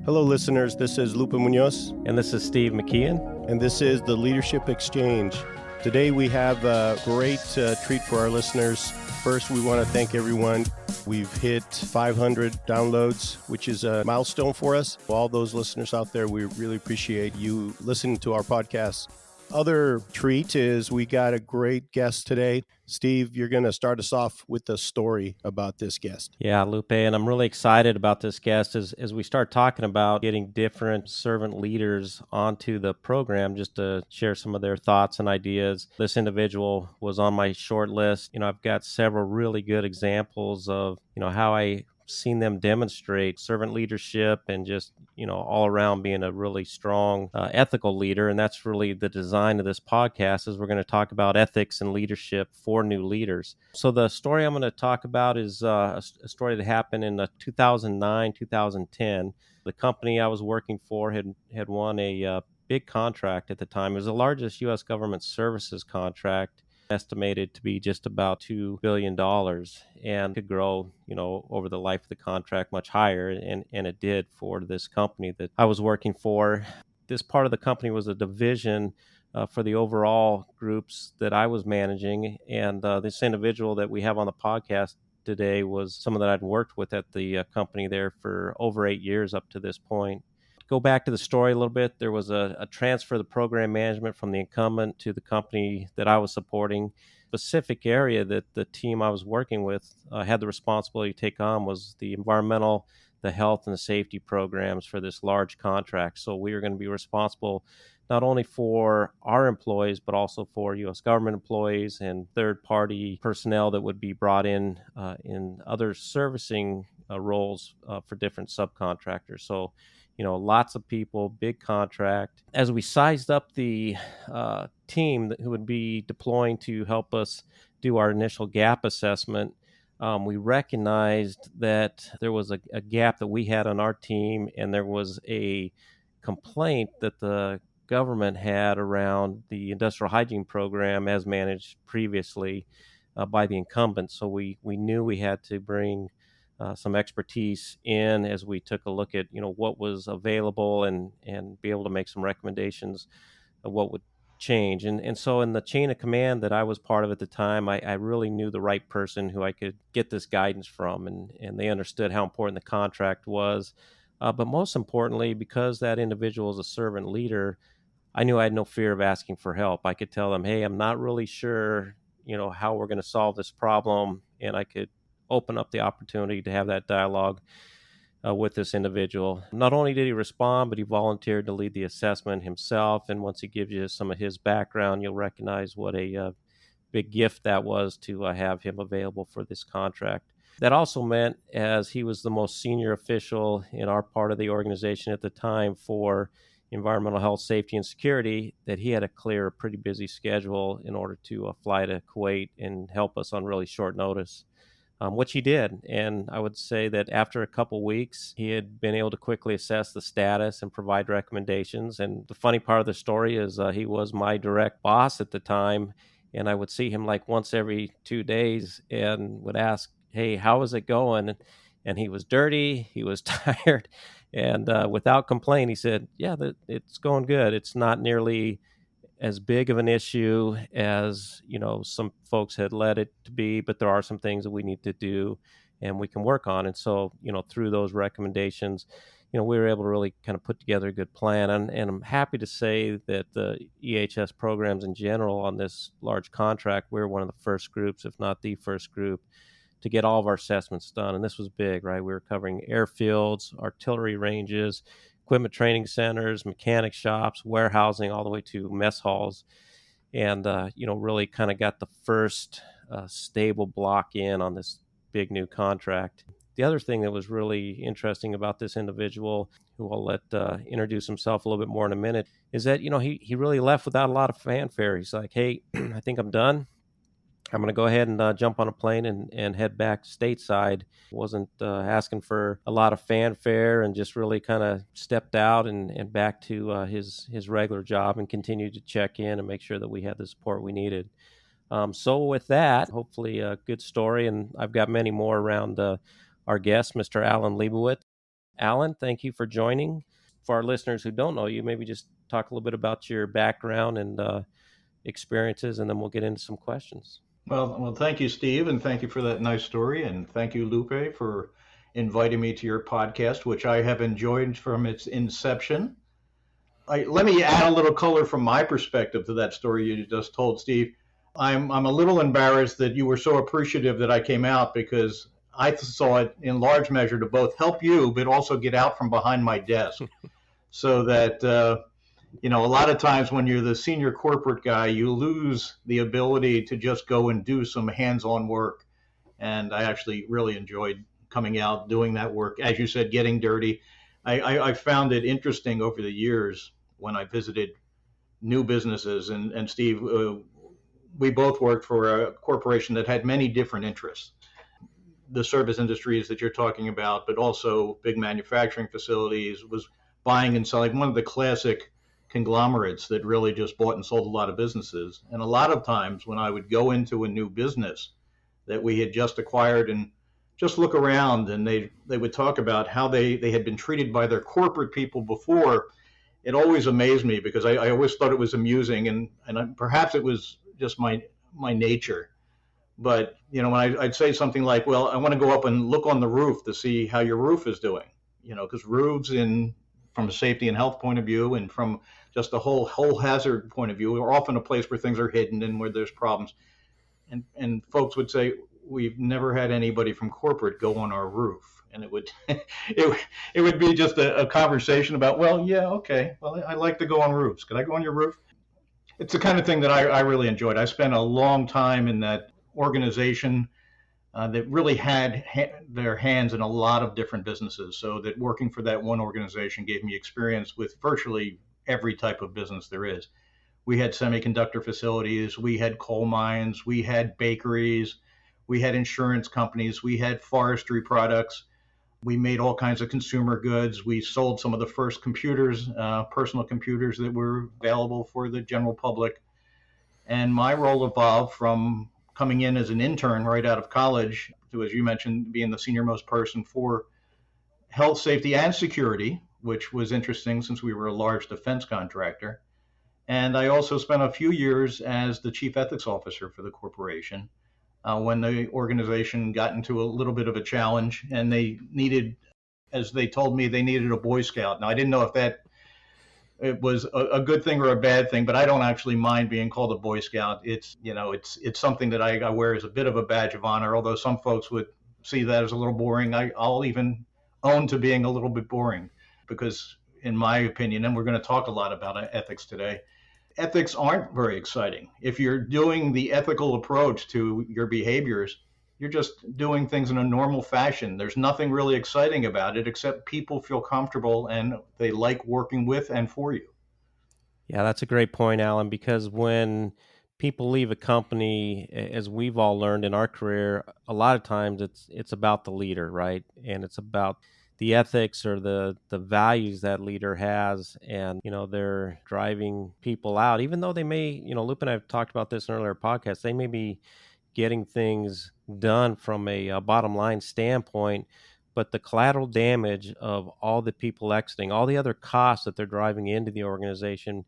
Hello, listeners. This is Lupe Munoz. And this is Steve McKeon. And this is the Leadership Exchange. Today we have a great treat for our listeners. First, we want to thank everyone. We've hit 500 downloads, which is a milestone for us. All those listeners out there, we really appreciate you listening to our podcast. Other treat is we got a great guest today. Steve, you're going to start us off with a story about this guest. Yeah, Lupe, and I'm really excited about this guest as we start talking about getting different servant leaders onto the program, just to share some of their thoughts and ideas. This individual was on my short list. I've got several really good examples of, how I seen them demonstrate servant leadership and just, all around being a really strong ethical leader. And that's really the design of this podcast, is we're going to talk about ethics and leadership for new leaders. So the story I'm going to talk about is a story that happened in 2009, 2010. The company I was working for had won a big contract at the time. It was the largest U.S. government services contract, estimated to be just about $2 billion, and could grow, over the life of the contract much higher. And it did for this company that I was working for. This part of the company was a division for the overall groups that I was managing. And this individual that we have on the podcast today was someone that I'd worked with at the company there for over 8 years up to this point. Go back to the story a little bit. There was a transfer of the program management from the incumbent to the company that I was supporting. Specific area that the team I was working with had the responsibility to take on was the environmental, the health, and the safety programs for this large contract. So we were going to be responsible not only for our employees, but also for U.S. government employees and third-party personnel that would be brought in other servicing roles for different subcontractors. So lots of people, big contract. As we sized up the team who would be deploying to help us do our initial gap assessment, we recognized that there was a gap that we had on our team, and there was a complaint that the government had around the industrial hygiene program as managed previously by the incumbent. So we knew we had to bring some expertise in as we took a look at what was available and be able to make some recommendations of what would change. And so in the chain of command that I was part of at the time, I really knew the right person who I could get this guidance from, and they understood how important the contract was. But most importantly, because that individual is a servant leader, I knew I had no fear of asking for help. I could tell them, hey, I'm not really sure, how we're going to solve this problem, and I could open up the opportunity to have that dialogue with this individual. Not only did he respond, but he volunteered to lead the assessment himself. And once he gives you some of his background, you'll recognize what a big gift that was to have him available for this contract. That also meant, as he was the most senior official in our part of the organization at the time for environmental health, safety, and security, that he had to clear a pretty busy schedule in order to fly to Kuwait and help us on really short notice. Which he did. And I would say that after a couple weeks, he had been able to quickly assess the status and provide recommendations. And the funny part of the story is he was my direct boss at the time. And I would see him like once every 2 days and would ask, hey, how is it going? And he was dirty, he was tired. And without complaint, he said, yeah, it's going good. It's not nearly as big of an issue as some folks had led it to be, but there are some things that we need to do and we can work on. And so through those recommendations, we were able to really kind of put together a good plan. And I'm happy to say that the EHS programs in general on this large contract, we're one of the first groups, if not the first group, to get all of our assessments done. And this was big, right? We were covering airfields, artillery ranges, equipment training centers, mechanic shops, warehousing, all the way to mess halls. And, really kind of got the first stable block in on this big new contract. The other thing that was really interesting about this individual, who I'll let introduce himself a little bit more in a minute, is that, he really left without a lot of fanfare. He's like, hey, I think I'm done. I'm going to go ahead and jump on a plane and head back stateside. Wasn't asking for a lot of fanfare, and just really kind of stepped out and back to his regular job and continued to check in and make sure that we had the support we needed. So with that, hopefully a good story, and I've got many more around our guest, Mr. Alan Leibowitz. Alan, thank you for joining. For our listeners who don't know you, maybe just talk a little bit about your background and experiences, and then we'll get into some questions. Well, thank you, Steve, and thank you for that nice story, and thank you, Lupe, for inviting me to your podcast, which I have enjoyed from its inception. Let me add a little color from my perspective to that story you just told, Steve. I'm a little embarrassed that you were so appreciative that I came out because I saw it in large measure to both help you, but also get out from behind my desk so that a lot of times when you're the senior corporate guy, you lose the ability to just go and do some hands-on work. And I actually really enjoyed coming out, doing that work. As you said, getting dirty. I found it interesting over the years when I visited new businesses. And Steve, we both worked for a corporation that had many different interests. The service industries that you're talking about, but also big manufacturing facilities, was buying and selling, one of the classic conglomerates that really just bought and sold a lot of businesses. And a lot of times when I would go into a new business that we had just acquired and just look around, and they would talk about how they had been treated by their corporate people before, it always amazed me because I always thought it was amusing, and perhaps it was just my nature. But when I'd say something like, well, I want to go up and look on the roof to see how your roof is doing, because roofs, from a safety and health point of view, and from just a whole hazard point of view, are often a place where things are hidden and where there's problems. And folks would say, we've never had anybody from corporate go on our roof. And it would it would be just a conversation about, well, yeah, okay, well, I like to go on roofs. Could I go on your roof? It's the kind of thing that I really enjoyed. I spent a long time in that organization that really had their hands in a lot of different businesses, so that working for that one organization gave me experience with virtually every type of business there is. We had semiconductor facilities, we had coal mines, we had bakeries, we had insurance companies, we had forestry products, we made all kinds of consumer goods. We sold some of the first computers, personal computers that were available for the general public. And my role evolved from coming in as an intern right out of college to, as you mentioned, being the senior most person for health, safety, and security, which was interesting since we were a large defense contractor. And I also spent a few years as the chief ethics officer for the corporation when the organization got into a little bit of a challenge, and they needed, as they told me, they needed a Boy Scout. Now, I didn't know if it was a good thing or a bad thing, but I don't actually mind being called a Boy Scout. It's something that I wear as a bit of a badge of honor, although some folks would see that as a little boring. I'll even own to being a little bit boring because, in my opinion, and we're going to talk a lot about ethics today, ethics aren't very exciting. If you're doing the ethical approach to your behaviors, you're just doing things in a normal fashion. There's nothing really exciting about it except people feel comfortable and they like working with and for you. Yeah, that's a great point, Alan, because when people leave a company, as we've all learned in our career, a lot of times it's about the leader, right? And it's about the ethics or the values that leader has, and they're driving people out, even though they may, Lupe and I have talked about this in earlier podcasts, they may be getting things done from a bottom line standpoint, but the collateral damage of all the people exiting, all the other costs that they're driving into the organization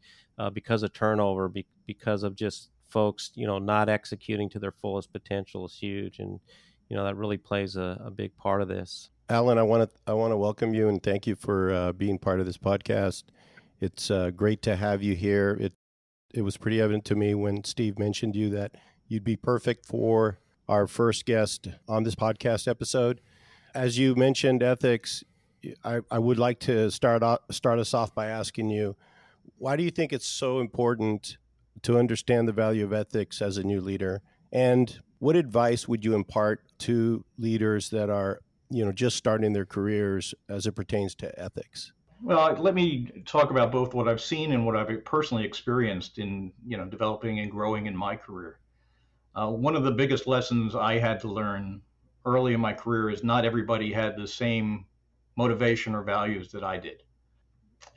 because of turnover, because of just folks not executing to their fullest potential, is huge. And that really plays a big part of this. Alan, I want to welcome you and thank you for being part of this podcast. It's great to have you here. It was pretty evident to me when Steve mentioned you that you'd be perfect for our first guest on this podcast episode. As you mentioned ethics, I would like to start us off by asking you, why do you think it's so important to understand the value of ethics as a new leader? And what advice would you impart to leaders that are just starting their careers as it pertains to ethics? Well, let me talk about both what I've seen and what I've personally experienced in, developing and growing in my career. One of the biggest lessons I had to learn early in my career is not everybody had the same motivation or values that I did.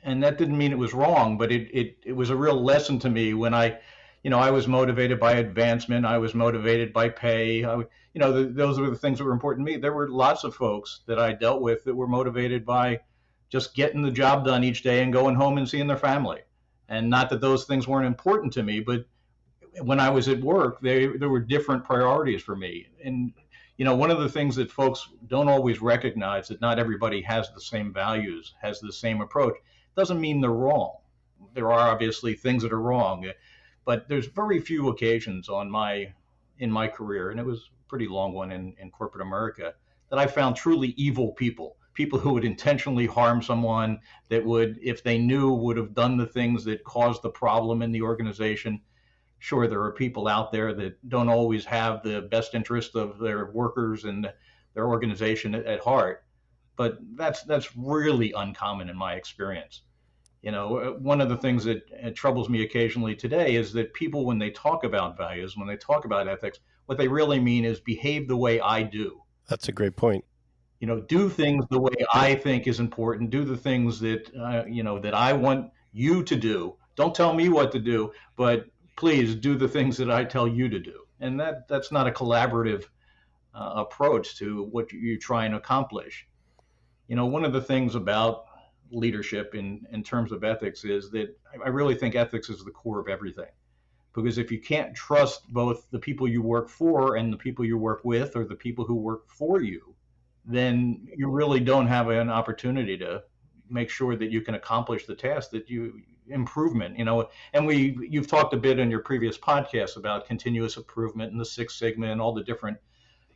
And that didn't mean it was wrong, but it was a real lesson to me when I I was motivated by advancement. I was motivated by pay. Those were the things that were important to me. There were lots of folks that I dealt with that were motivated by just getting the job done each day and going home and seeing their family. And not that those things weren't important to me, but when I was at work, there were different priorities for me. And one of the things that folks don't always recognize, that not everybody has the same values, has the same approach, doesn't mean they're wrong. There are obviously things that are wrong, but there's very few occasions in my career, and it was a pretty long one in corporate America, that I found truly evil people who would intentionally harm someone, that would, if they knew, would have done the things that caused the problem in the organization. Sure, there are people out there that don't always have the best interest of their workers and their organization at heart, but that's really uncommon in my experience. One of the things that troubles me occasionally today is that people, when they talk about values, when they talk about ethics, what they really mean is behave the way I do. That's a great point. Do things the way I think is important. Do the things that that I want you to do. Don't tell me what to do, but please do the things that I tell you to do. And that's not a collaborative approach to what you try and accomplish. One of the things about leadership in terms of ethics is that I really think ethics is the core of everything. Because if you can't trust both the people you work for and the people you work with, or the people who work for you, then you really don't have an opportunity to make sure that you can accomplish the task that improvement. And you've talked a bit in your previous podcast about continuous improvement and the Six Sigma and all the different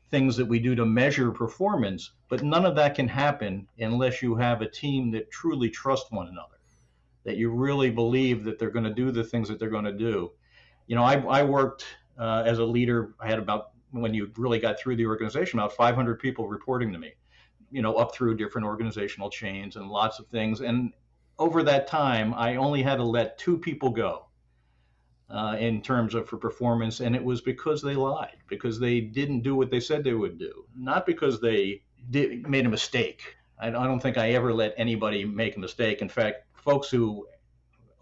things that we do to measure performance, but none of that can happen unless you have a team that truly trusts one another, that you really believe that they're going to do the things that they're going to do. I worked as a leader. I had about, when you really got through the organization, about 500 people reporting to me, up through different organizational chains and lots of things. And over that time, I only had to let 2 people go in terms of for performance. And it was because they lied, because they didn't do what they said they would do, not because they made a mistake. I don't think I ever let anybody make a mistake. In fact, folks who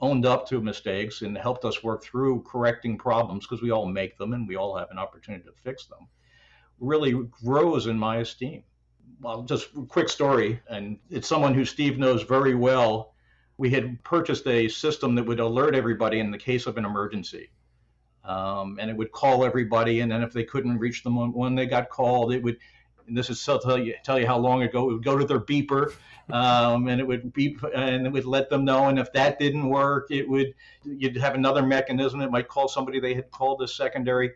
owned up to mistakes and helped us work through correcting problems, because we all make them and we all have an opportunity to fix them, really grows in my esteem. Well, just a quick story, and it's someone who Steve knows very well. We had purchased a system that would alert everybody in the case of an emergency. And it would call everybody, and then if they couldn't reach them when they got called, it would, and this is to tell you how long ago, it would go to their beeper, and it would beep, and it would let them know. And if that didn't work, you'd have another mechanism. It might call somebody they had called as secondary.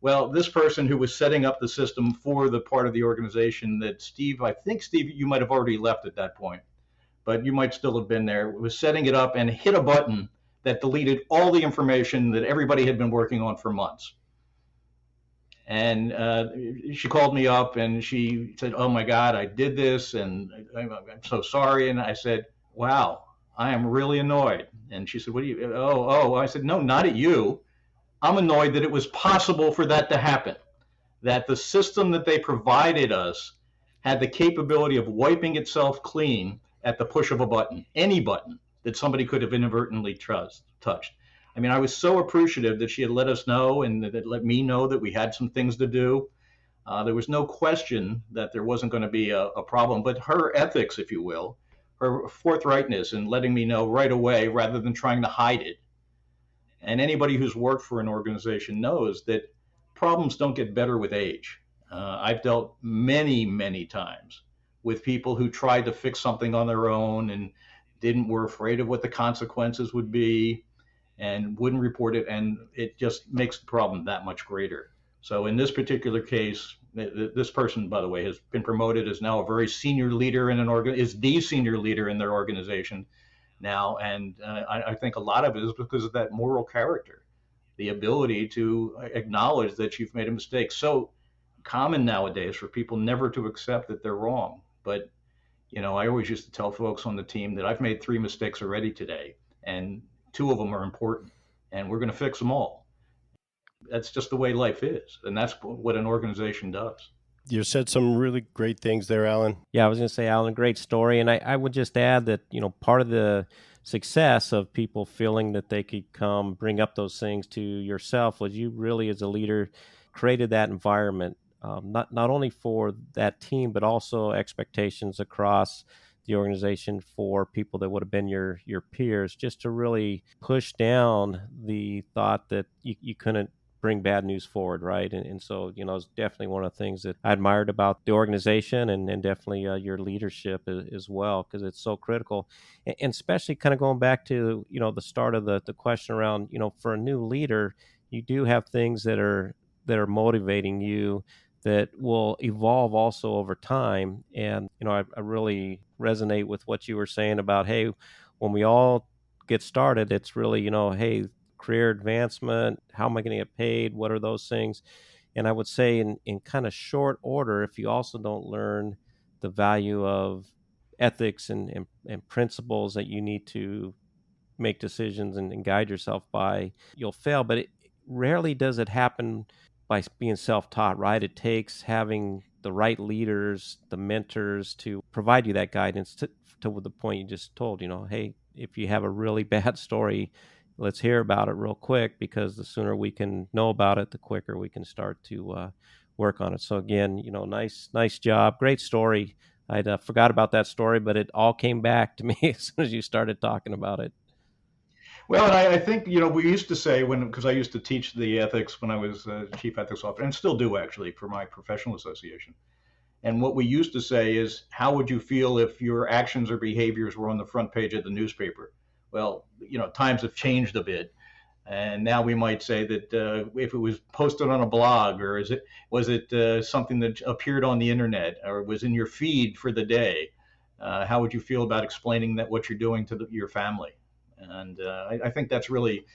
Well, this person who was setting up the system for the part of the organization that Steve, you might have already left at that point, but you might still have been there, was setting it up and hit a button that deleted all the information that everybody had been working on for months. And she called me up and she said, "Oh my God, I did this and I'm so sorry." And I said, "Wow, I am really annoyed." And she said, "What do you, oh." I said, "No, not at you. I'm annoyed that it was possible for that to happen, that the system that they provided us had the capability of wiping itself clean at the push of a button, any button that somebody could have inadvertently touched." I mean, I was so appreciative that she had let us know and that let me know that we had some things to do. There was no question that there wasn't going to be a problem, but her ethics, if you will, her forthrightness in letting me know right away rather than trying to hide it. And anybody who's worked for an organization knows that problems don't get better with age. I've dealt many, many times with people who tried to fix something on their own and were afraid of what the consequences would be and wouldn't report it, and it just makes the problem that much greater. So in this particular case, this person, by the way, has been promoted, is now a very senior leader in is the senior leader in their organization now, and I think a lot of it is because of that moral character, the ability to acknowledge that you've made a mistake. So common nowadays for people never to accept that they're wrong. But I always used to tell folks on the team that I've made 3 mistakes already today, and 2 of them are important, and we're going to fix them all. That's just the way life is, and that's what an organization does. You said some really great things there, Alan. Yeah, I was going to say, Alan, great story. And I would just add that, part of the success of people feeling that they could come bring up those things to yourself was you really, as a leader, created that environment, not only for that team, but also expectations across the organization for people that would have been your peers, just to really push down the thought that you couldn't bring bad news forward, right? And so, it's definitely one of the things that I admired about the organization, and definitely your leadership as well, because it's so critical. And especially kind of going back to, the start of the question around, for a new leader, you do have things that are motivating you that will evolve also over time. And, I really resonate with what you were saying about, hey, when we all get started, it's really, hey, career advancement, how am I going to get paid? What are those things? And I would say in kind of short order, if you also don't learn the value of ethics and principles that you need to make decisions and guide yourself by, you'll fail. But rarely does it happen by being self-taught, right? It takes having the right leaders, the mentors to provide you that guidance to the point you just told, hey, if you have a really bad story, let's hear about it real quick, because the sooner we can know about it, the quicker we can start to work on it. So again, nice job. Great story. I'd forgot about that story, but it all came back to me as soon as you started talking about it. Well, and I think, we used to say because I used to teach the ethics when I was chief ethics officer, and still do actually for my professional association. And what we used to say is, how would you feel if your actions or behaviors were on the front page of the newspaper? Well, times have changed a bit. And now we might say that if it was posted on a blog, or was it something that appeared on the internet, or was in your feed for the day, how would you feel about explaining that what you're doing to your family? And I think that's really,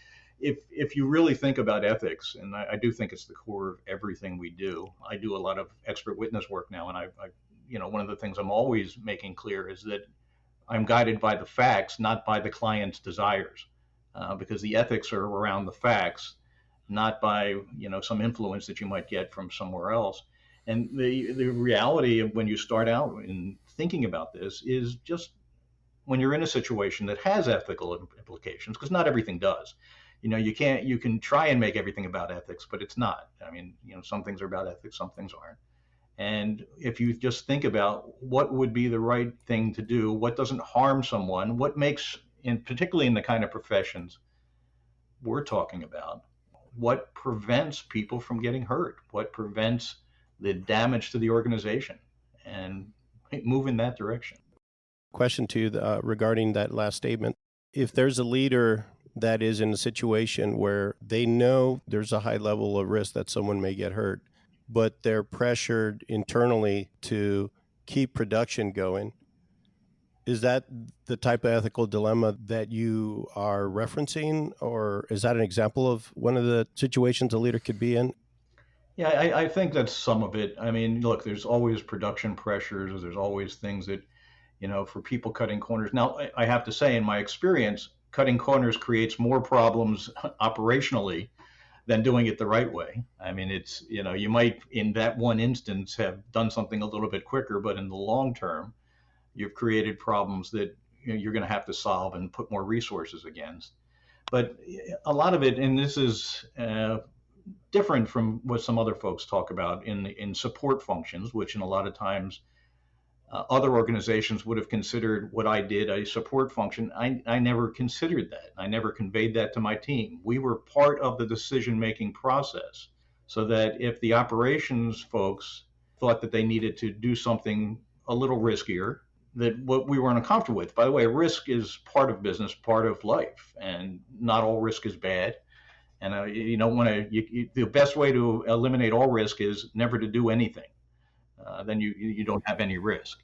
if you really think about ethics, and I do think it's the core of everything we do. I do a lot of expert witness work now, and I one of the things I'm always making clear is that I'm guided by the facts, not by the client's desires, because the ethics are around the facts, not by some influence that you might get from somewhere else. And the reality of when you start out in thinking about this is just when you're in a situation that has ethical implications, because not everything does. You can try and make everything about ethics, but it's not. I mean, some things are about ethics, some things aren't. And if you just think about what would be the right thing to do, what doesn't harm someone, what makes, particularly in the kind of professions we're talking about, what prevents people from getting hurt, what prevents the damage to the organization, and move in that direction. Question to you regarding that last statement. If there's a leader that is in a situation where they know there's a high level of risk that someone may get hurt, but they're pressured internally to keep production going, is that the type of ethical dilemma that you are referencing, or is that an example of one of the situations a leader could be in? Yeah, I think that's some of it. I mean, look, there's always production pressures. There's always things that, for people cutting corners. Now, I have to say, in my experience, cutting corners creates more problems operationally than doing it the right way. I mean, it's, you might in that one instance have done something a little bit quicker, but in the long term, you've created problems that you're going to have to solve and put more resources against. But a lot of it, and this is different from what some other folks talk about in support functions, which in a lot of times other organizations would have considered what I did a support function. I never considered that. I never conveyed that to my team. We were part of the decision-making process, so that if the operations folks thought that they needed to do something a little riskier, that what we weren't uncomfortable with. By the way, risk is part of business, part of life, and not all risk is bad. And you don't want to. The best way to eliminate all risk is never to do anything. Then you don't have any risk.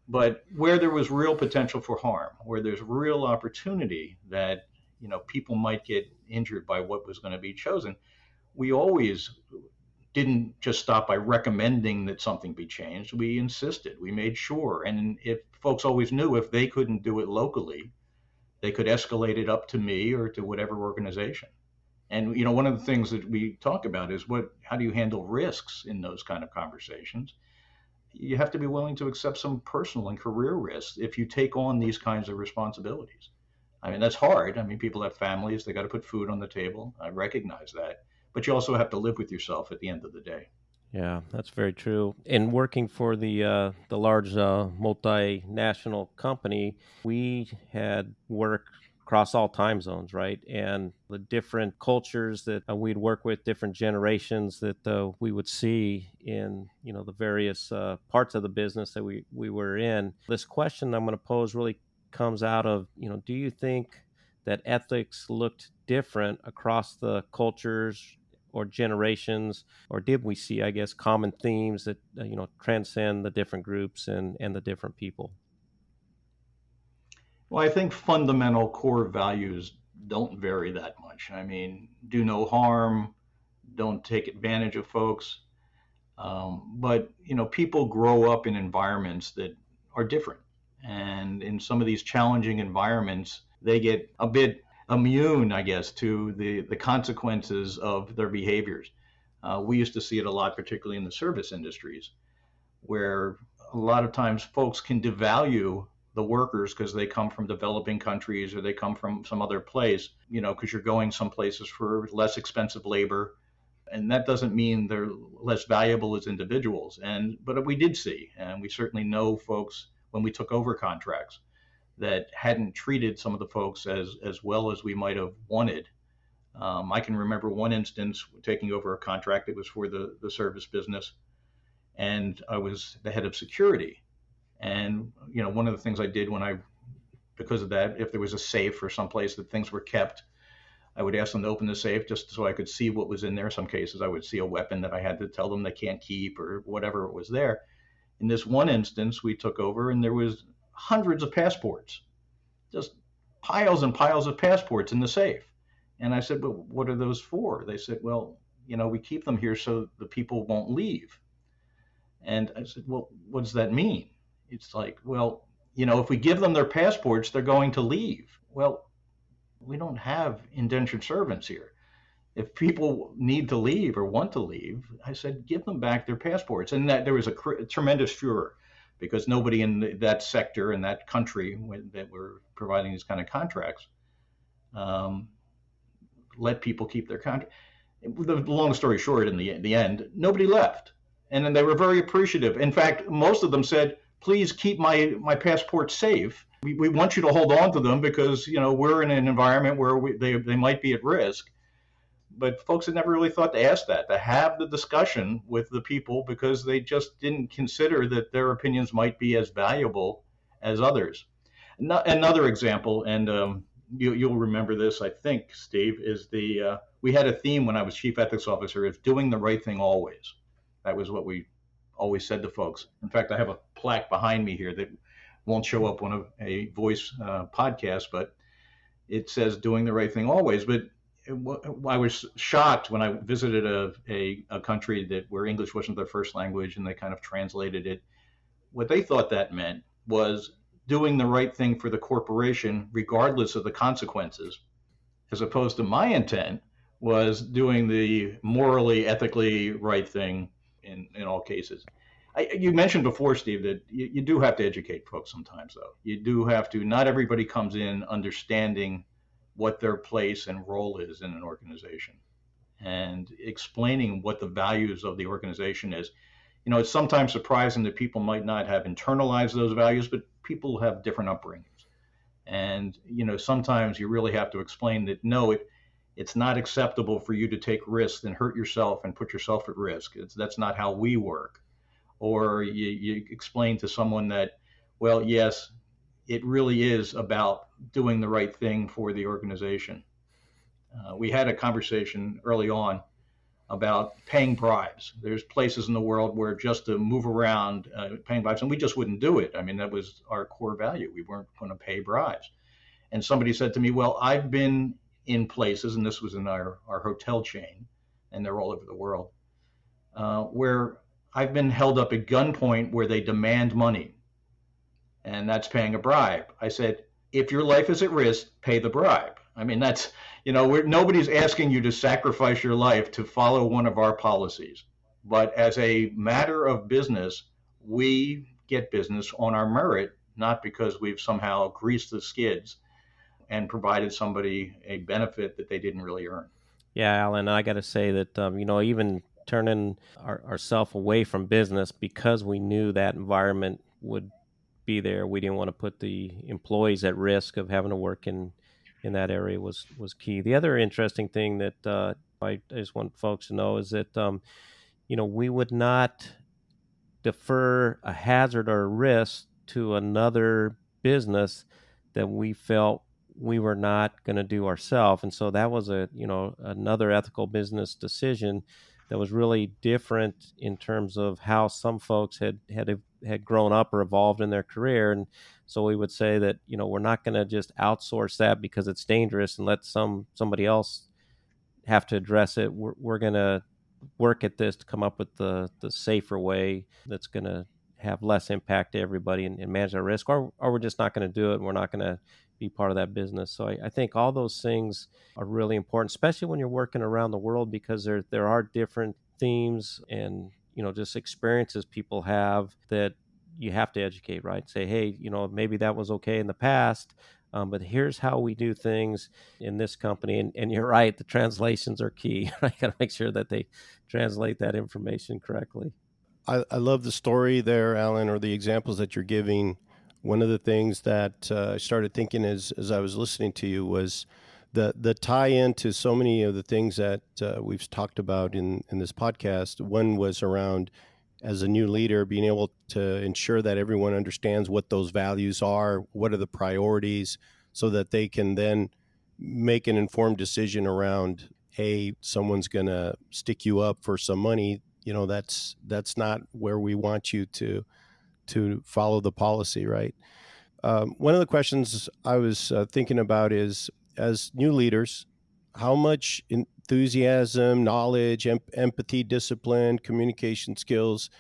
But where there was real potential for harm, where there's real opportunity that people might get injured by what was going to be chosen, we always didn't just stop by recommending that something be changed. We insisted. We made sure. And if folks always knew if they couldn't do it locally, they could escalate it up to me or to whatever organization. And one of the things that we talk about is how do you handle risks in those kind of conversations? You have to be willing to accept some personal and career risks if you take on these kinds of responsibilities. I mean, that's hard. I mean, people have families, they got to put food on the table. I recognize that. But you also have to live with yourself at the end of the day. Yeah, that's very true. In working for the large multinational company, we had work across all time zones, right? And the different cultures that we'd work with, different generations that we would see in the various parts of the business that we were in. This question I'm going to pose really comes out of do you think that ethics looked different across the cultures or generations, or did we see, I guess, common themes that transcend the different groups and the different people? Well, I think fundamental core values don't vary that much. I mean, do no harm, don't take advantage of folks. But people grow up in environments that are different, and in some of these challenging environments, they get a bit immune, I guess, to the consequences of their behaviors. We used to see it a lot, particularly in the service industries, where a lot of times folks can devalue the workers because they come from developing countries or they come from some other place, because you're going some places for less expensive labor. And that doesn't mean they're less valuable as individuals. But we did see, and we certainly know folks when we took over contracts that hadn't treated some of the folks as well as we might have wanted. I can remember one instance taking over a contract that was for the service business, and I was the head of security. And one of the things I did because of that, if there was a safe or someplace that things were kept, I would ask them to open the safe just so I could see what was in there. Some cases I would see a weapon that I had to tell them they can't keep or whatever was there. In this one instance, we took over and there was hundreds of passports, just piles and piles of passports in the safe. And I said, "But what are those for?" They said, "Well, we keep them here so the people won't leave." And I said, "Well, what does that mean?" It's like, well, if we give them their passports, they're going to leave. Well, we don't have indentured servants here. If people need to leave or want to leave, I said, give them back their passports. And that there was a tremendous furor because nobody in that sector in that country that were providing these kind of contracts let people keep their contract. The long story short, in the end, nobody left. And then they were very appreciative. In fact, most of them said, please keep my passport safe. We want you to hold on to them because we're in an environment where they might be at risk. But folks had never really thought to ask that, to have the discussion with the people because they just didn't consider that their opinions might be as valuable as others. Another example, and you'll remember this, I think, Steve, is we had a theme when I was chief ethics officer of doing the right thing always. That was what we always said to folks. In fact, I have a plaque behind me here that won't show up on a voice podcast, but it says doing the right thing always. But I was shocked when I visited a country where English wasn't their first language and they kind of translated it. What they thought that meant was doing the right thing for the corporation regardless of the consequences, as opposed to my intent was doing the morally, ethically right thing in all cases. You mentioned before, Steve, that you do have to educate folks sometimes, though. You do have to. Not everybody comes in understanding what their place and role is in an organization and explaining what the values of the organization is. It's sometimes surprising that people might not have internalized those values, but people have different upbringings. And, sometimes you really have to explain that, no, it's not acceptable for you to take risks and hurt yourself and put yourself at risk. That's not how we work. Or you explain to someone that, well, yes, it really is about doing the right thing for the organization. We had a conversation early on about paying bribes. There's places in the world where just to move around paying bribes, and we just wouldn't do it. I mean, that was our core value. We weren't going to pay bribes. And somebody said to me, well, I've been in places, and this was in our hotel chain, and they're all over the world, where I've been held up at gunpoint where they demand money, and that's paying a bribe. I said, if your life is at risk, pay the bribe. I mean, that's, nobody's asking you to sacrifice your life to follow one of our policies. But as a matter of business, we get business on our merit, not because we've somehow greased the skids. and provided somebody a benefit that they didn't really earn. Yeah, Alan, I got to say that, even turning ourselves away from business because we knew that environment would be there. We didn't want to put the employees at risk of having to work in that area was key. The other interesting thing that I just want folks to know is that, we would not defer a hazard or a risk to another business that we felt we were not going to do ourselves. And so that was another ethical business decision that was really different in terms of how some folks had grown up or evolved in their career. And so we would say that, we're not going to just outsource that because it's dangerous and let somebody else have to address it. We're going to work at this to come up with the safer way that's going to have less impact to everybody and manage our risk, or we're just not going to do it. And we're not going to be part of that business. So I think all those things are really important, especially when you're working around the world, because there are different themes and, just experiences people have that you have to educate, right? Say, hey, maybe that was okay in the past, but here's how we do things in this company. And you're right, the translations are key. I got to make sure that they translate that information correctly. I love the story there, Alan, or the examples that you're giving. One of the things that I started thinking as I was listening to you was the tie-in to so many of the things that we've talked about in this podcast. One was around, as a new leader, being able to ensure that everyone understands what those values are, what are the priorities, so that they can then make an informed decision around, hey, someone's going to stick you up for some money. That's not where we want you to follow the policy, right? One of the questions I was thinking about is, as new leaders, how much enthusiasm, knowledge, empathy, discipline, communication skills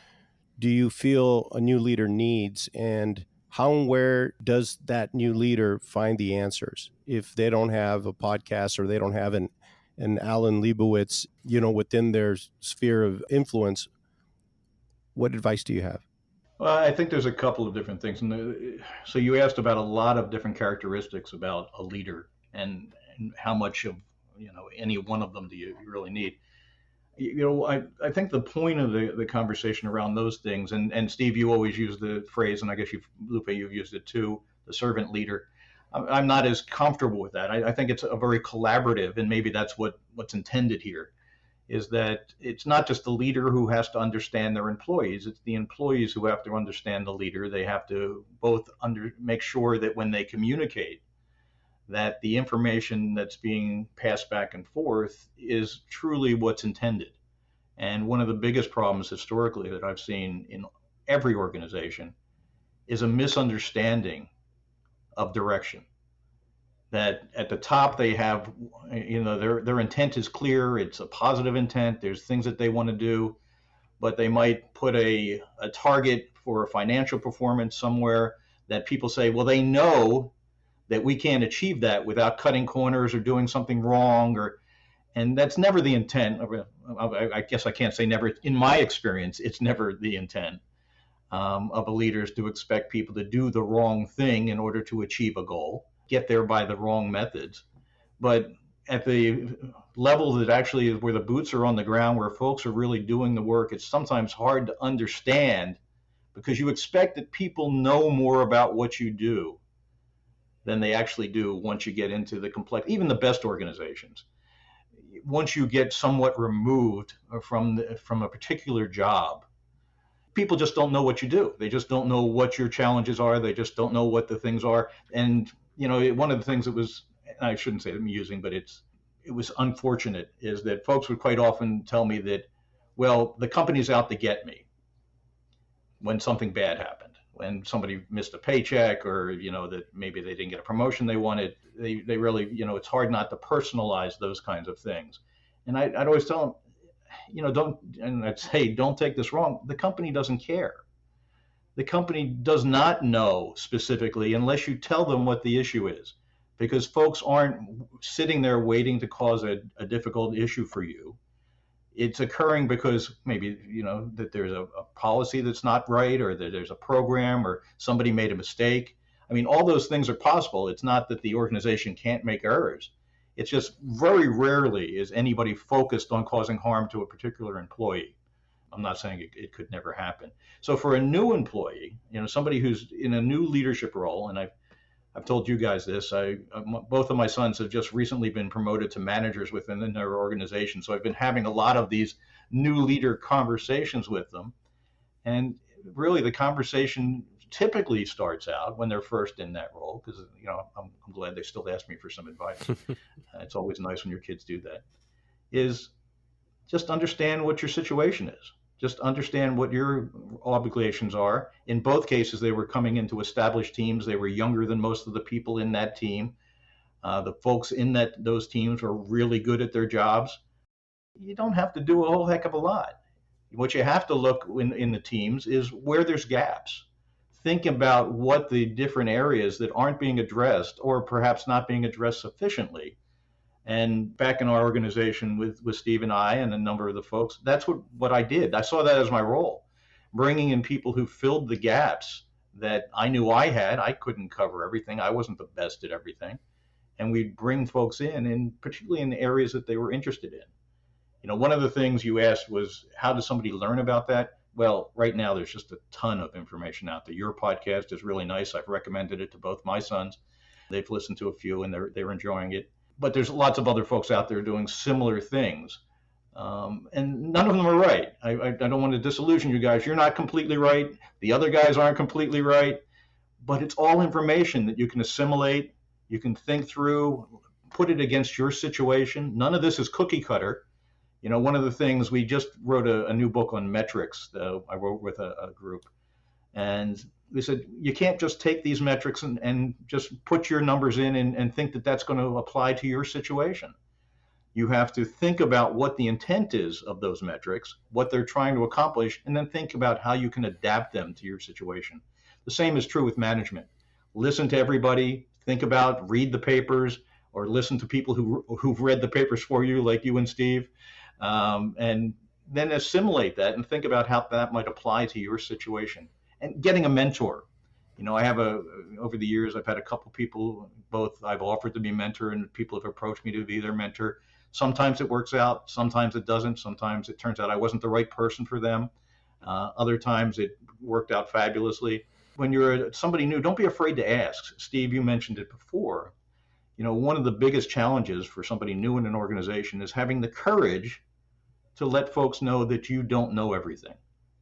do you feel a new leader needs, and how and where does that new leader find the answers if they don't have a podcast or they don't have an Alan Leibowitz, within their sphere of influence? What advice do you have? Well, I think there's a couple of different things. So you asked about a lot of different characteristics about a leader and how much of any one of them do you really need. I think the point of the conversation around those things, and Steve, you always use the phrase, and I guess Lupe, you've used it too, the servant leader. I'm not as comfortable with that. I think it's a very collaborative, and maybe that's what's intended here, is that it's not just the leader who has to understand their employees, it's the employees who have to understand the leader. They have to both make sure that when they communicate, that the information that's being passed back and forth is truly what's intended. And one of the biggest problems historically that I've seen in every organization is a misunderstanding of direction. That at the top they have, their intent is clear, it's a positive intent, there's things that they want to do, but they might put a target for a financial performance somewhere that people say, well, they know that we can't achieve that without cutting corners or doing something wrong, and that's never the intent. I guess I can't say never. In my experience, it's never the intent of a leader to expect people to do the wrong thing in order to achieve a goal, get there by the wrong methods. But at the level that actually is where the boots are on the ground, where folks are really doing the work, it's sometimes hard to understand because you expect that people know more about what you do than they actually do once you get into the complex, even the best organizations. Once you get somewhat removed from a particular job, people just don't know what you do. They just don't know what your challenges are. They just don't know what the things are. And one of the things that was, I shouldn't say amusing, but it was unfortunate, is that folks would quite often tell me that, well, the company's out to get me when something bad happened. When somebody missed a paycheck, or that maybe they didn't get a promotion they wanted, they really, it's hard not to personalize those kinds of things. And I'd always tell them, I'd say, don't take this wrong. The company doesn't care. The company does not know specifically unless you tell them what the issue is, because folks aren't sitting there waiting to cause a difficult issue for you. It's occurring because maybe, that there's a policy that's not right, or that there's a program, or somebody made a mistake. I mean, all those things are possible. It's not that the organization can't make errors. It's just very rarely is anybody focused on causing harm to a particular employee. I'm not saying it could never happen. So for a new employee, somebody who's in a new leadership role, and I've told you guys this, both of my sons have just recently been promoted to managers within their organization. So I've been having a lot of these new leader conversations with them. And really the conversation typically starts out when they're first in that role, because I'm glad they still ask me for some advice. It's always nice when your kids do that. Is just understand what your situation is. Just understand what your obligations are. In both cases, they were coming into established teams. They were younger than most of the people in that team. The folks in those teams were really good at their jobs. You don't have to do a whole heck of a lot. What you have to look in the teams is where there's gaps. Think about what the different areas that aren't being addressed or perhaps not being addressed sufficiently. And back in our organization with Steve and I and a number of the folks, that's what I did. I saw that as my role, bringing in people who filled the gaps that I knew I had. I couldn't cover everything. I wasn't the best at everything. And we'd bring folks in, particularly in the areas that they were interested in. One of the things you asked was, how does somebody learn about that? Well, right now, there's just a ton of information out there. Your podcast is really nice. I've recommended it to both my sons. They've listened to a few and they're enjoying it. But there's lots of other folks out there doing similar things. And none of them are right. I don't want to disillusion you guys. You're not completely right. The other guys aren't completely right. But it's all information that you can assimilate, you can think through, put it against your situation. None of this is cookie cutter. One of the things, we just wrote a new book on metrics that I wrote with a group. And we said, you can't just take these metrics and just put your numbers in and think that that's going to apply to your situation. You have to think about what the intent is of those metrics, what they're trying to accomplish, and then think about how you can adapt them to your situation. The same is true with management. Listen to everybody, read the papers, or listen to people who've read the papers for you, like you and Steve, and then assimilate that and think about how that might apply to your situation. And getting a mentor. I have over the years, I've had a couple people, both I've offered to be mentor and people have approached me to be their mentor. Sometimes it works out, sometimes it doesn't. Sometimes it turns out I wasn't the right person for them. Other times it worked out fabulously. When you're somebody new, don't be afraid to ask. Steve, you mentioned it before. One of the biggest challenges for somebody new in an organization is having the courage to let folks know that you don't know everything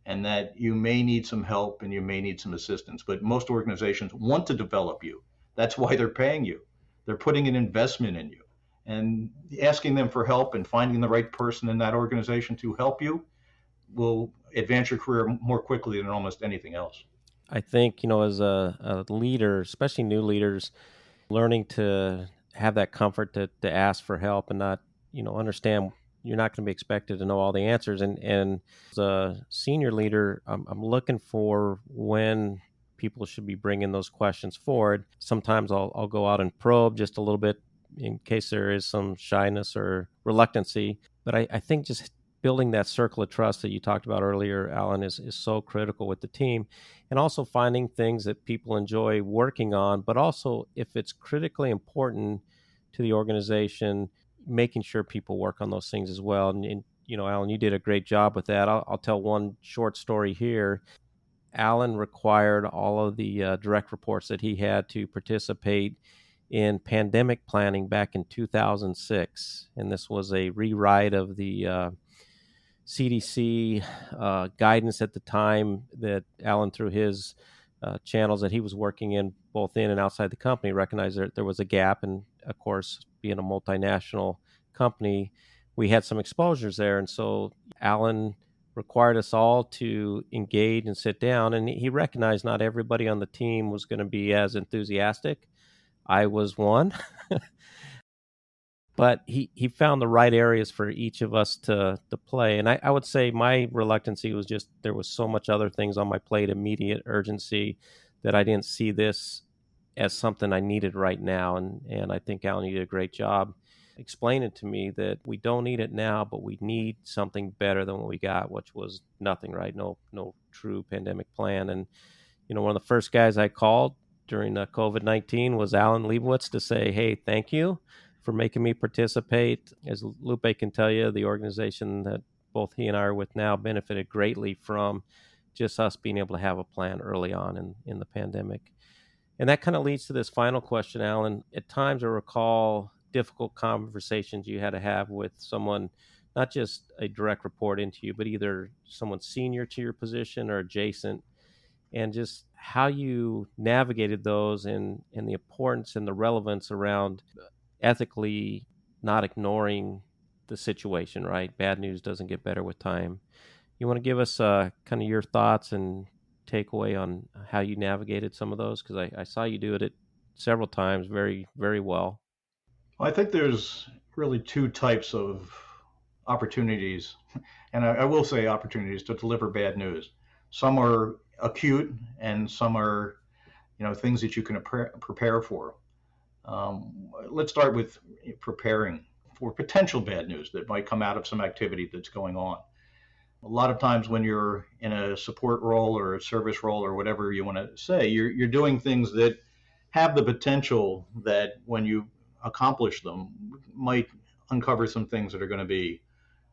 and that you may need some help and you may need some assistance. But most organizations want to develop you. That's why they're paying you. They're putting an investment in you. And asking them for help and finding the right person in that organization to help you will advance your career more quickly than almost anything else. I think, as a leader, especially new leaders, learning to have that comfort to ask for help and not, understand you're not going to be expected to know all the answers. And as a senior leader, I'm looking for when people should be bringing those questions forward. Sometimes I'll go out and probe just a little bit in case there is some shyness or reluctancy. But I think just building that circle of trust that you talked about earlier, Alan, is so critical with the team. And also finding things that people enjoy working on, but also if it's critically important to the organization, making sure people work on those things as well. And Alan, you did a great job with that. I'll tell one short story here. Alan required all of the direct reports that he had to participate in pandemic planning back in 2006. And this was a rewrite of the CDC guidance at the time that Alan, through his channels that he was working in, both in and outside the company, recognized that there was a gap. And of course, being a multinational company, we had some exposures there. And so Alan required us all to engage and sit down. And he recognized not everybody on the team was going to be as enthusiastic. I was one. But he found the right areas for each of us to play. And I would say my reluctancy was just there was so much other things on my plate, immediate urgency, that I didn't see this as something I needed right now. And I think Alan did a great job explaining to me that we don't need it now, but we need something better than what we got, which was nothing, right? No true pandemic plan. And, one of the first guys I called during COVID-19 was Alan Leibowitz to say, hey, thank you for making me participate. As Lupe can tell you, the organization that both he and I are with now benefited greatly from just us being able to have a plan early on in the pandemic. And that kind of leads to this final question, Alan. At times I recall difficult conversations you had to have with someone, not just a direct report into you, but either someone senior to your position or adjacent, and just how you navigated those and the importance and the relevance around ethically not ignoring the situation, right? Bad news doesn't get better with time. You want to give us kind of your thoughts and takeaway on how you navigated some of those? Because I saw you do it several times very, very well. Well, I think there's really two types of opportunities, and I will say opportunities to deliver bad news. Some are acute, and some are, things that you can prepare for. Let's start with preparing for potential bad news that might come out of some activity that's going on. A lot of times when you're in a support role or a service role or whatever you want to say, you're doing things that have the potential that when you accomplish them might uncover some things that are going to be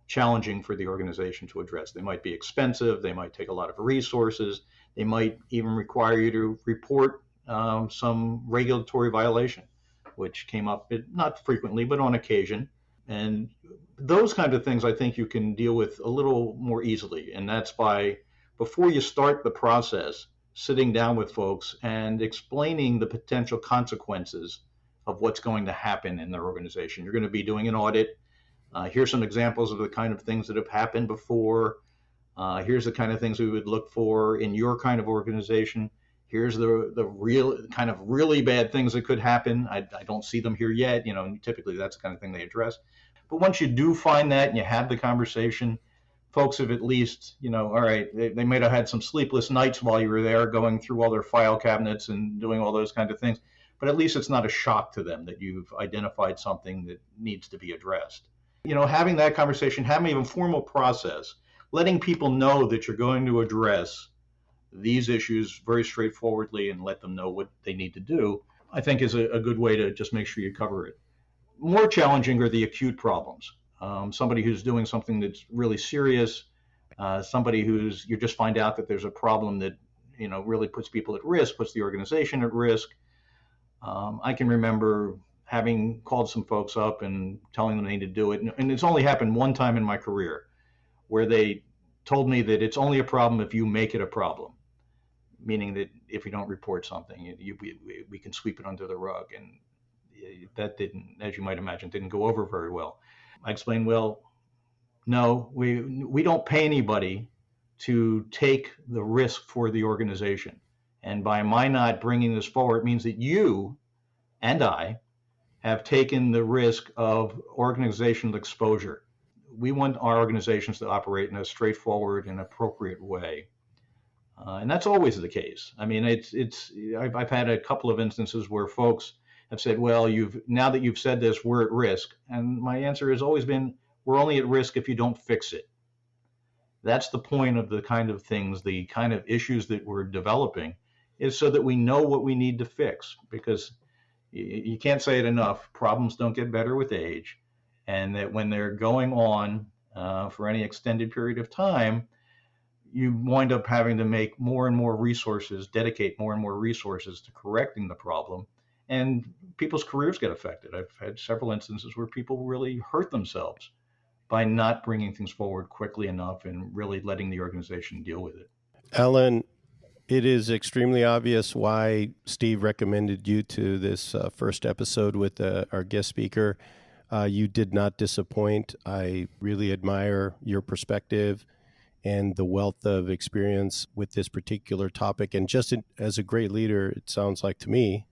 challenging for the organization to address. They might be expensive, they might take a lot of resources, they might even require you to report some regulatory violation, which came up not frequently, but on occasion. And those kind of things I think you can deal with a little more easily. And that's by, before you start the process, sitting down with folks and explaining the potential consequences of what's going to happen in their organization. You're going to be doing an audit. Here's some examples of the kind of things that have happened before. Here's the kind of things we would look for in your kind of organization. Here's the real kind of really bad things that could happen. I don't see them here yet. Typically that's the kind of thing they address. But once you do find that and you have the conversation, folks have at least, all right, they might have had some sleepless nights while you were there going through all their file cabinets and doing all those kinds of things. But at least it's not a shock to them that you've identified something that needs to be addressed. Having that conversation, having an informal process, letting people know that you're going to address these issues very straightforwardly and let them know what they need to do, I think is a good way to just make sure you cover it. More challenging are the acute problems. Somebody who's doing something that's really serious, somebody you just find out that there's a problem that, really puts people at risk, puts the organization at risk. I can remember having called some folks up and telling them they need to do it. And it's only happened one time in my career where they told me that it's only a problem if you make it a problem, meaning that if you don't report something, we can sweep it under the rug. And that didn't, as you might imagine, didn't go over very well. I explained, well, no, we don't pay anybody to take the risk for the organization. And by my not bringing this forward, it means that you and I have taken the risk of organizational exposure. We want our organizations to operate in a straightforward and appropriate way. And that's always the case. I mean, I've had a couple of instances where folks have said, well, now that you've said this, we're at risk. And my answer has always been, we're only at risk if you don't fix it. That's the point of the kind of things, the kind of issues that we're developing, is so that we know what we need to fix. Because you can't say it enough, problems don't get better with age. And that when they're going on for any extended period of time, you wind up having to make more and more resources, dedicate more and more resources to correcting the problem. And people's careers get affected. I've had several instances where people really hurt themselves by not bringing things forward quickly enough and really letting the organization deal with it. Alan, it is extremely obvious why Steve recommended you to this first episode with our guest speaker. You did not disappoint. I really admire your perspective and the wealth of experience with this particular topic. And just as a great leader, it sounds like to me,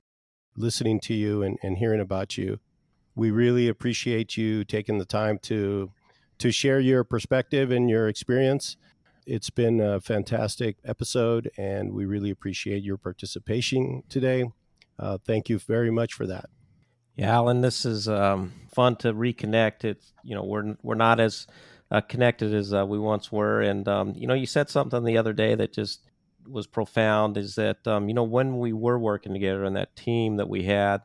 listening to you and hearing about you, we really appreciate you taking the time to share your perspective and your experience. It's been a fantastic episode, and we really appreciate your participation today. Thank you very much for that. Yeah, Alan, this is fun to reconnect. It's we're not as connected as we once were, and you said something the other day that just was profound is that, when we were working together and that team that we had,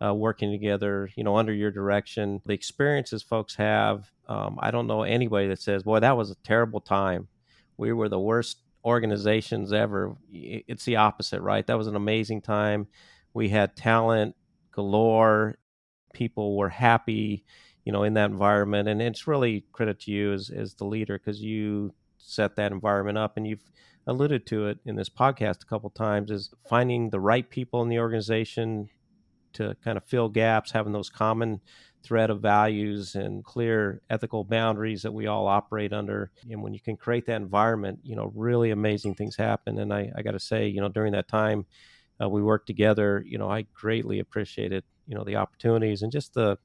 working together, under your direction, the experiences folks have. I don't know anybody that says, boy, that was a terrible time. We were the worst organizations ever. It's the opposite, right? That was an amazing time. We had talent galore. People were happy, in that environment. And it's really credit to you as the leader, because you set that environment up, and you've alluded to it in this podcast a couple times, is finding the right people in the organization to kind of fill gaps, having those common thread of values and clear ethical boundaries that we all operate under. And when you can create that environment, really amazing things happen. And I got to say, during that time we worked together, I greatly appreciated, the opportunities and just the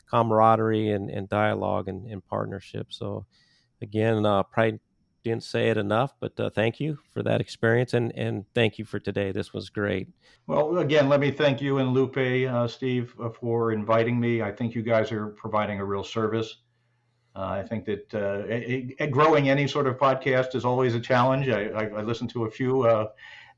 camaraderie and dialogue and partnership. So again, probably didn't say it enough, but thank you for that experience, and thank you for today. This was great. Well, again, let me thank you and Lupe, Steve, for inviting me. I think you guys are providing a real service. I think that growing any sort of podcast is always a challenge. I listen to a few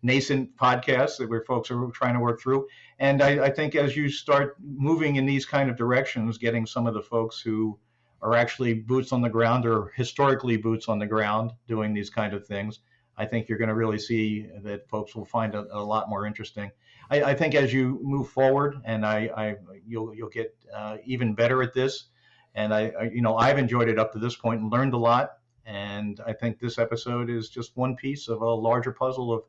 nascent podcasts where folks are trying to work through. And I think as you start moving in these kind of directions, getting some of the folks who are actually boots on the ground or historically boots on the ground doing these kind of things, I think you're going to really see that folks will find a lot more interesting. I think as you move forward, and you'll get even better at this. And I've enjoyed it up to this point and learned a lot. And I think this episode is just one piece of a larger puzzle of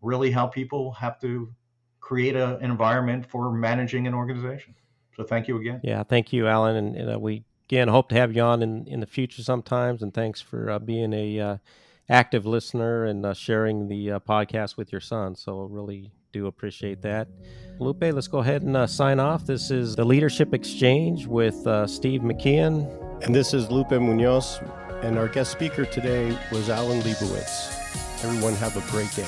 really how people have to create an environment for managing an organization. So thank you again. Yeah, thank you, Alan. And we again hope to have you on in the future sometimes. And thanks for being a active listener and sharing the podcast with your son. So really do appreciate that. Lupe, let's go ahead and sign off. This is the Leadership Exchange with Steve McKeon. And this is Lupe Munoz. And our guest speaker today was Alan Leibowitz. Everyone have a great day.